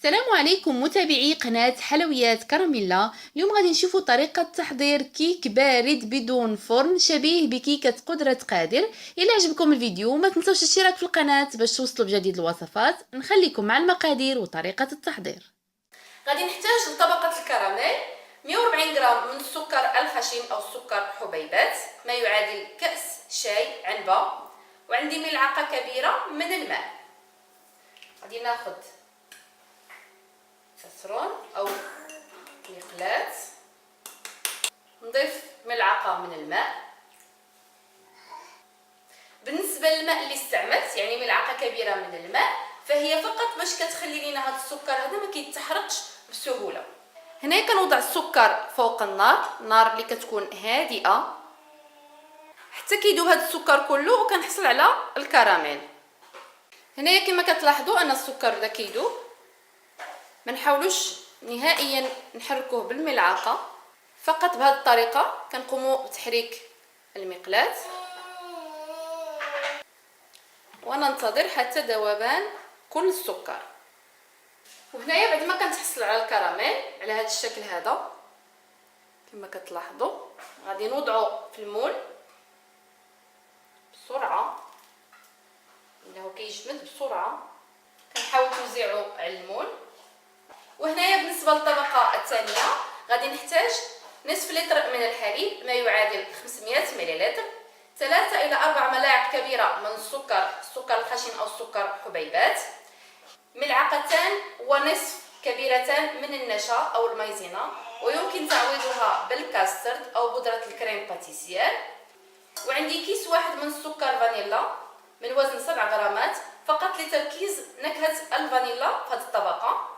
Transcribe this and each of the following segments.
السلام عليكم متابعي قناة حلويات كراميلا. اليوم غادي نشوفوا طريقة تحضير كيك بارد بدون فرن شبيه بكيكة قدرة قادر. إلا عجبكم الفيديو ما تنسوش الاشتراك في القناة باش توصلوا بجديد الوصفات. نخليكم مع المقادير وطريقة التحضير. غادي نحتاج لطبقة الكراميل 140 غرام من السكر الخشن أو السكر حبيبات ما يعادل كأس شاي عنبة، وعندي ملعقة كبيرة من الماء. غادي ناخذ كاسرون أو مقلاة، نضيف ملعقة من الماء. بالنسبة للماء اللي استعملت يعني ملعقة كبيرة من الماء، فهي فقط باش كتخلي لينا هذا السكر هذا ما كيتحرقش بسهولة. هنا كنوضع السكر فوق النار اللي كتكون هادئة حتى كيدوب هذا السكر كله وكنحصل على الكراميل. هنايا كما كتلاحظوا ان السكر بدا كيدوب، ما نحاولوش نهائيا نحركوه بالملعقه، فقط بهذه الطريقه كنقوموا بتحريك المقلاة وننتظر حتى ذوبان كل السكر. وهنايا بعد ما كنتحصل على الكراميل على هذا الشكل هذا كما كتلاحظوا، غادي نوضعو في المول بسرعه انه كيجمد بسرعه. كنحاول توزيعو على المول. وهنايا بالنسبه للطبقه الثانيه غادي نحتاج نصف لتر من الحليب ما يعادل 500 ملل، 3 إلى 4 ملاعق كبيره من السكر الخشن او السكر حبيبات، ملعقتان ونصف كبيرتان من النشا او المايزينا، ويمكن تعويضها بالكاسترد او بودره الكريم باتيسير. وعندي كيس واحد من السكر فانيلا من وزن 7 غرامات فقط لتركيز نكهه الفانيلا في هذه الطبقه.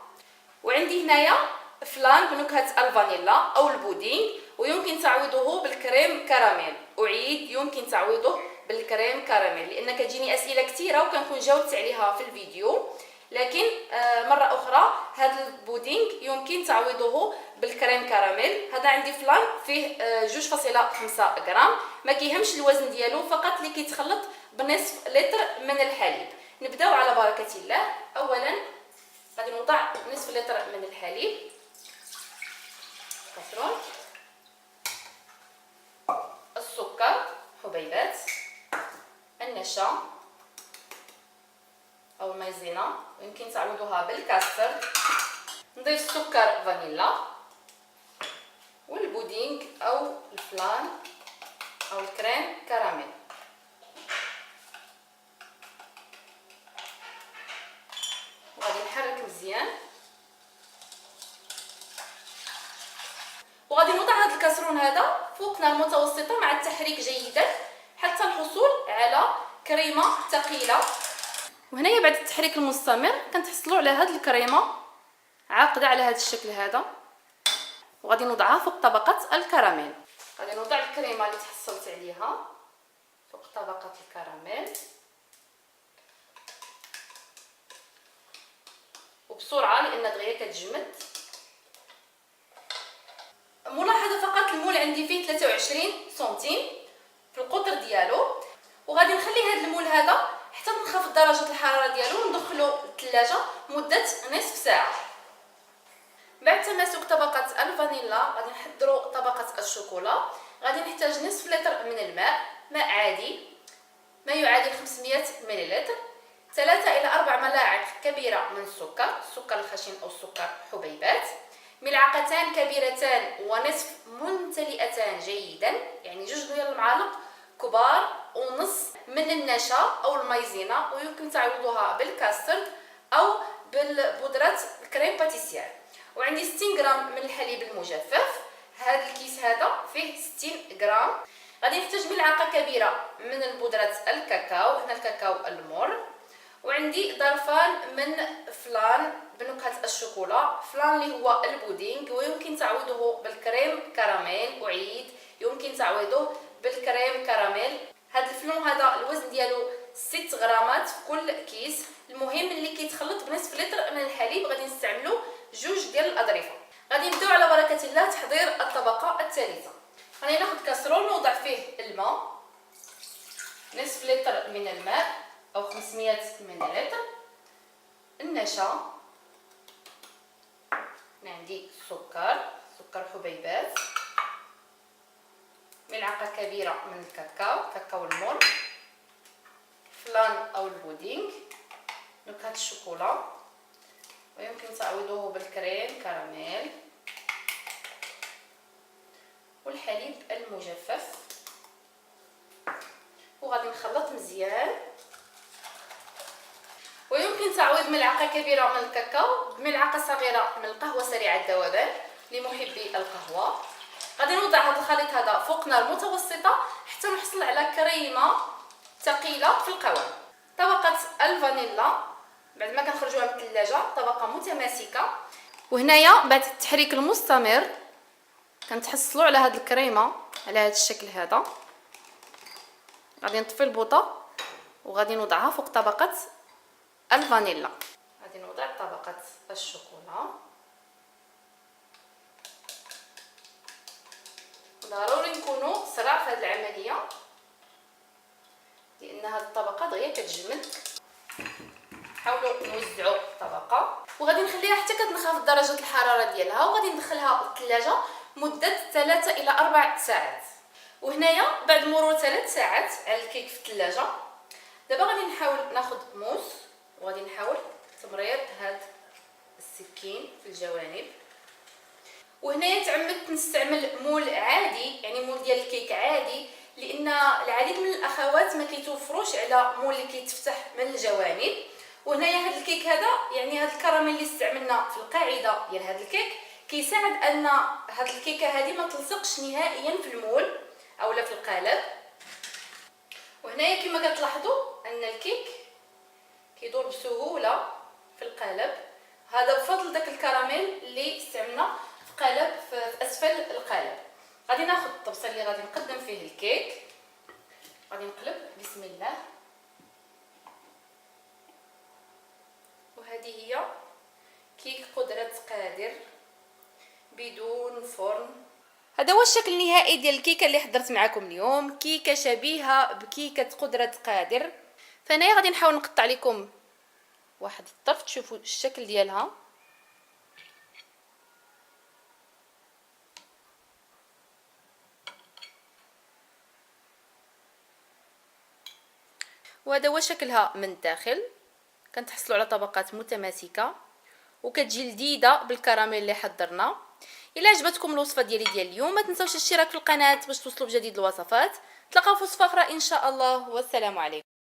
وعندي هنايا فلان بنكهه الفانيلا او البودينغ، ويمكن تعويضه بالكريم كراميل. اعيد يمكن تعويضه بالكريم كراميل لان كتجيني اسئله كثيره وكنكون جاوبت عليها في الفيديو، لكن مره اخرى هذا البودينغ يمكن تعويضه بالكريم كراميل. هذا عندي فلان فيه 2.5 غرام، ما كيهمش الوزن ديالو، فقط اللي كيتخلط بنصف لتر من الحليب. نبداو على بركه الله. اولا غادي نوضع نصف لتر من الحليب كاسرون، السكر حبيبات، النشا او المايزينا ويمكن تعوضوها بالكاسترد، نضيف سكر فانيلا والبودينغ او الفلان او الكريم كراميل. وغادي نحرك مزيان، وغادي نوضع هذا الكاسرون هذا فوق نار متوسطه مع التحريك جيدا حتى الحصول على كريمه ثقيله. وهنايا بعد التحريك المستمر كنتحصلوا على هذه الكريمه عاقده على هذا الشكل هذا، وغادي نوضعها فوق طبقه الكراميل. غادي نوضع الكريمه اللي تحصلت عليها فوق طبقه الكراميل وبسرعه لان دغيا كتجمد. ملاحظه فقط المول عندي فيه 23 سنتيم في القطر ديالو، وغادي نخلي هذا المول هذا حتى نخفض درجه الحراره ديالو وندخلو للثلاجه مده نصف ساعه. بعد تماسك طبقه الفانيلا غادي نحضروا طبقه الشوكولا. غادي نحتاج نصف لتر من ماء عادي ما يعادل 500 ملل، 3 إلى 4 ملاعق كبيره من السكر الخشن او السكر حبيبات، ملعقتان كبيرتان ونصف ممتلئتان جيدا يعني 2 المعالق كبار ونص من النشا او المايزينا، ويمكن تعويضها بالكاسترد او بالبودره الكريم باتيسير. وعندي 60 غرام من الحليب المجفف. هذا الكيس هذا فيه 60 غرام. غادي نحتاج ملعقه كبيره من بودره الكاكاو، هنا الكاكاو المر. وعندي ظرفان من فلان بنكهه الشوكولا، فلان اللي هو البودينغ، ويمكن تعويضه بالكريم كراميل. اعيد يمكن تعويضه بالكريم كراميل. هذا الفلون هذا الوزن ديالو 6 غرامات في كل كيس. المهم اللي كيتخلط بنصف لتر من الحليب غادي نستعملوا 2 ديال الاظرفه. غادي نبداو على بركه الله تحضير الطبقه الثالثه. غادي ناخذ كاسرون نوضع فيه الماء، نصف لتر من الماء او 500 ملل، النشا هنا عندي سكر حبيبات، ملعقه كبيره من كاكاو المور، فلان او البودينغ، نكهه الشوكولا، ويمكن تعويضه بالكريم كراميل والحليب المجفف. وغادي نخلط مزيان، ويمكن تعويض ملعقه كبيره من الكاكاو بملعقه صغيره من القهوه سريعه الذوبان لمحبي القهوه. غادي نوضع هذا الخليط هذا فوق نار متوسطه حتى نحصل على كريمه ثقيله في القوام. طبقه الفانيلا بعد ما كنخرجوها من الثلاجه طبقه متماسكه، وهنايا بعد التحريك المستمر كنتحصلوا على هذه الكريمه على هذا الشكل هذا. غادي نطفي البوطه وغادي نوضعها فوق طبقه الفانيلا. غادي نوضع طبقه الشوكولا. ضروري نكونوا سرعه في هذه العمليه لان هذه الطبقه دغيا كتجمد. حاولوا نوزعوا الطبقه وغادي نخليها حتى كتنخفض درجه الحراره ديالها، وغادي ندخلها للثلاجه مده 3 إلى 4 ساعات. وهنايا بعد مرور 3 ساعات على الكيك في الثلاجه، دابا غادي نحاول ناخذ موس وغادي نحاول تمرير هاد السكين في الجوانب. وهنايا تعمدت نستعمل مول عادي، يعني مول ديال الكيك عادي، لان العديد من الاخوات ما كيتوفروش على مول اللي كيتفتح من الجوانب. وهنايا هاد الكيك هذا يعني هاد الكراميل اللي استعملنا في القاعده ديال هاد الكيك كيساعد ان هاد الكيكه هذه ما تلصقش نهائيا في المول اولا في القالب. وهنايا كما كتلاحظوا ان الكيك كيدور بسهوله في القالب، هذا بفضل داك الكراميل اللي استعملنا في قالب في اسفل القالب. غادي ناخذ الطبسه اللي غادي نقدم فيه الكيك، غادي نقلب بسم الله. وهذه هي كيك قدرة قادر بدون فرن. هذا هو الشكل النهائي ديال الكيكه اللي حضرت معكم اليوم، كيكه شبيهه بكيكه قدرة قادر. فانا غادي نحاول نقطع لكم واحد الطرف تشوفوا الشكل ديالها. وهذا هو شكلها من الداخل، كنتحصلوا على طبقات متماسكه وكتجي لذيذه بالكراميل اللي حضرنا. الا عجبتكم الوصفه ديالي ديال اليوم ما تنساوش الاشتراك في القناه باش توصلوا بجديد الوصفات. نتلاقاو في وصفه اخرى ان شاء الله، والسلام عليكم.